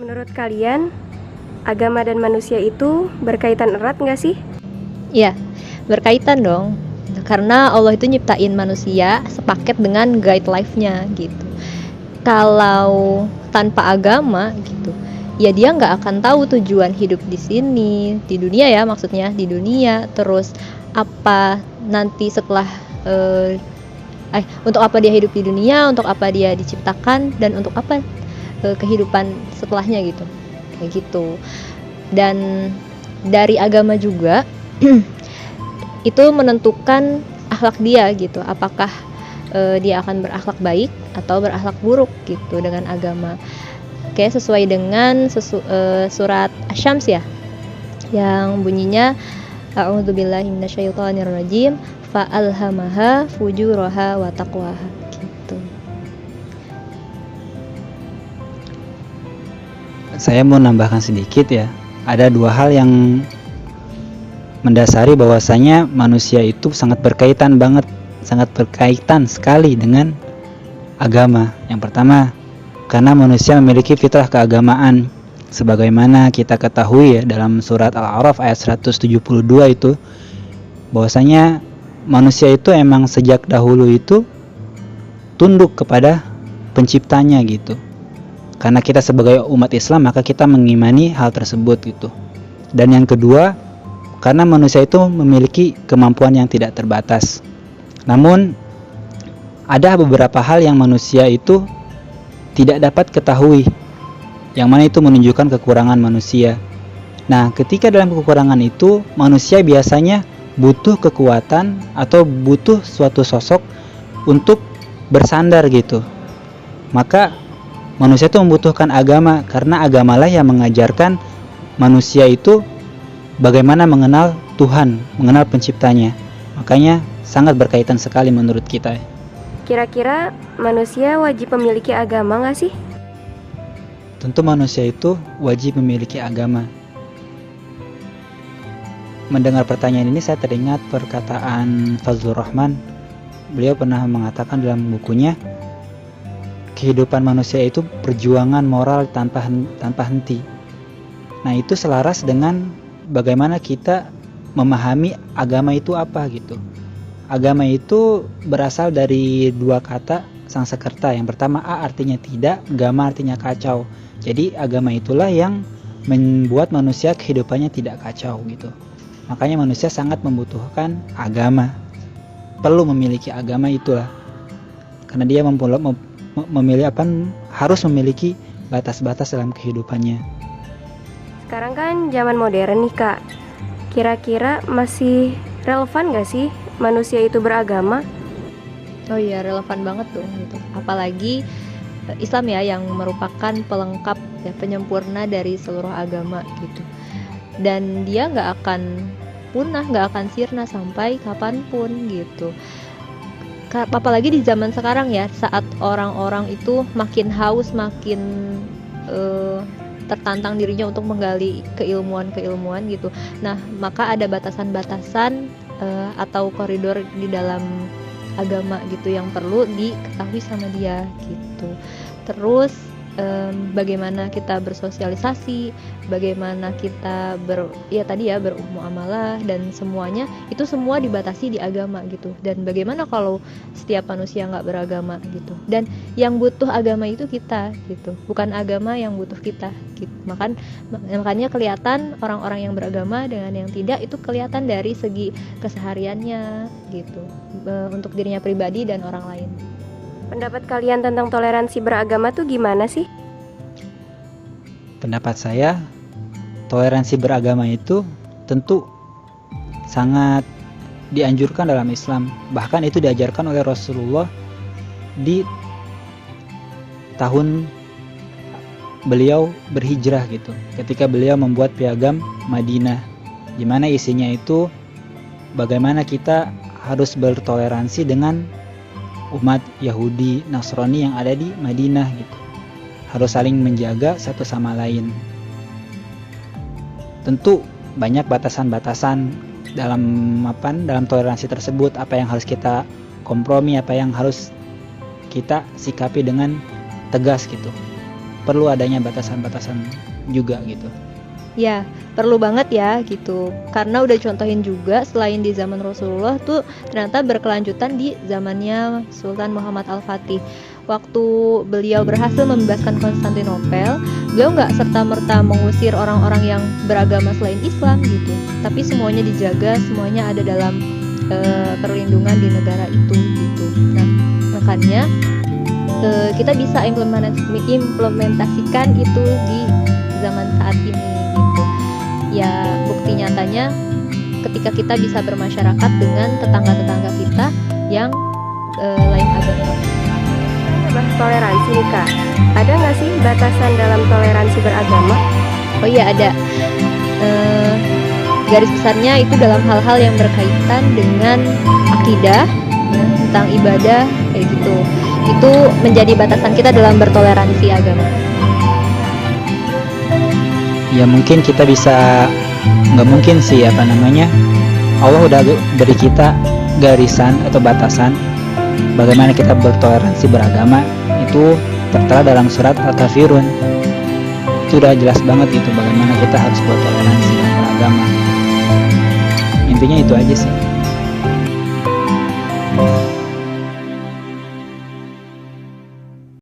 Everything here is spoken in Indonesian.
Menurut kalian, agama dan manusia itu berkaitan erat nggak sih? Iya, berkaitan dong. Karena Allah itu nyiptain manusia sepaket dengan guide life-nya gitu. Kalau tanpa agama gitu, ya dia nggak akan tahu tujuan hidup di sini, di dunia ya maksudnya, di dunia. Terus apa nanti setelah eh, untuk apa dia hidup di dunia, untuk apa dia diciptakan, dan untuk apa kehidupan setelahnya gitu. Kayak gitu. Dan dari agama juga itu menentukan akhlak dia gitu, apakah dia akan berakhlak baik atau berakhlak buruk gitu dengan agama. Kayak sesuai dengan surat Asy-Syams ya, yang bunyinya a'udzubillahi minasyaitonirrajim fa'alhamaha fujuraha wa taqwaha gitu. Saya mau nambahkan sedikit ya. Ada dua hal yang mendasari bahwasanya manusia itu sangat berkaitan sekali dengan agama. Yang pertama, karena manusia memiliki fitrah keagamaan. Sebagaimana kita ketahui ya dalam surat Al-A'raf ayat 172 itu, bahwasanya manusia itu emang sejak dahulu itu tunduk kepada penciptanya gitu. Karena kita sebagai umat Islam maka kita mengimani hal tersebut gitu. Dan yang kedua, karena manusia itu memiliki kemampuan yang tidak terbatas. Namun ada beberapa hal yang manusia itu tidak dapat ketahui, yang mana itu menunjukkan kekurangan manusia. Nah, ketika dalam kekurangan itu manusia biasanya butuh kekuatan atau butuh suatu sosok untuk bersandar gitu. Maka manusia itu membutuhkan agama, karena agamalah yang mengajarkan manusia itu bagaimana mengenal Tuhan, mengenal penciptanya. Makanya sangat berkaitan sekali menurut kita. Kira-kira manusia wajib memiliki agama nggak sih? Tentu manusia itu wajib memiliki agama. Mendengar pertanyaan ini saya teringat perkataan Fazlur Rahman. Beliau pernah mengatakan dalam bukunya, kehidupan manusia itu perjuangan moral tanpa henti. Nah, itu selaras dengan bagaimana kita memahami agama itu apa gitu. Agama itu berasal dari dua kata Sanskerta. Yang pertama a artinya tidak, gama artinya kacau. Jadi agama itulah yang membuat manusia kehidupannya tidak kacau gitu. Makanya manusia sangat membutuhkan agama. Perlu memiliki agama itulah. Karena dia harus memiliki batas-batas dalam kehidupannya. Sekarang kan zaman modern nih Kak. Kira-kira masih relevan gak sih manusia itu beragama? Oh iya, relevan banget dong gitu. Apalagi Islam ya yang merupakan pelengkap ya, penyempurna dari seluruh agama gitu. Dan dia nggak akan punah, nggak akan sirna sampai kapanpun gitu. Apalagi di zaman sekarang ya, saat orang-orang itu makin haus, makin tertantang dirinya untuk menggali keilmuan gitu. Nah, maka ada batasan-batasan atau koridor di dalam agama gitu yang perlu diketahui sama dia gitu. Terus bagaimana kita bersosialisasi, bagaimana kita bermuamalah, dan semuanya itu semua dibatasi di agama gitu. Dan bagaimana kalau setiap manusia nggak beragama gitu, dan yang butuh agama itu kita gitu, bukan agama yang butuh kita gitu. Makanya kelihatan orang-orang yang beragama dengan yang tidak itu kelihatan dari segi kesehariannya gitu, untuk dirinya pribadi dan orang lain. Pendapat kalian tentang toleransi beragama tuh gimana sih? Pendapat saya, toleransi beragama itu tentu sangat dianjurkan dalam Islam. Bahkan itu diajarkan oleh Rasulullah di tahun beliau berhijrah gitu. Ketika beliau membuat piagam Madinah, di mana isinya itu bagaimana kita harus bertoleransi dengan umat Yahudi, Nasrani yang ada di Madinah gitu. Harus saling menjaga satu sama lain. Tentu banyak batasan-batasan dalam toleransi tersebut, apa yang harus kita kompromi, apa yang harus kita sikapi dengan tegas gitu. Perlu adanya batasan-batasan juga gitu. Ya, perlu banget ya gitu. Karena udah contohin juga selain di zaman Rasulullah tuh ternyata berkelanjutan di zamannya Sultan Muhammad Al-Fatih. Waktu beliau berhasil membebaskan Konstantinopel, beliau nggak serta-merta mengusir orang-orang yang beragama selain Islam gitu. Tapi semuanya dijaga, semuanya ada dalam perlindungan di negara itu gitu. Nah, makanya kita bisa implementasikan itu di zaman saat ini gitu. Ya, bukti nyatanya ketika kita bisa bermasyarakat dengan tetangga-tetangga kita yang lain agama. Bahas toleransi nih Kak, ada nggak sih batasan dalam toleransi beragama? Oh iya ada. Garis besarnya itu dalam hal-hal yang berkaitan dengan akidah, ya, tentang ibadah kayak gitu. Itu menjadi batasan kita dalam bertoleransi agama. Ya mungkin kita bisa, nggak mungkin sih Allah udah beri kita garisan atau batasan bagaimana kita bertoleransi beragama. Itu tertera dalam surat Al-Kafirun. Itu udah jelas banget gitu bagaimana kita harus bertoleransi dan beragama. Intinya itu aja sih.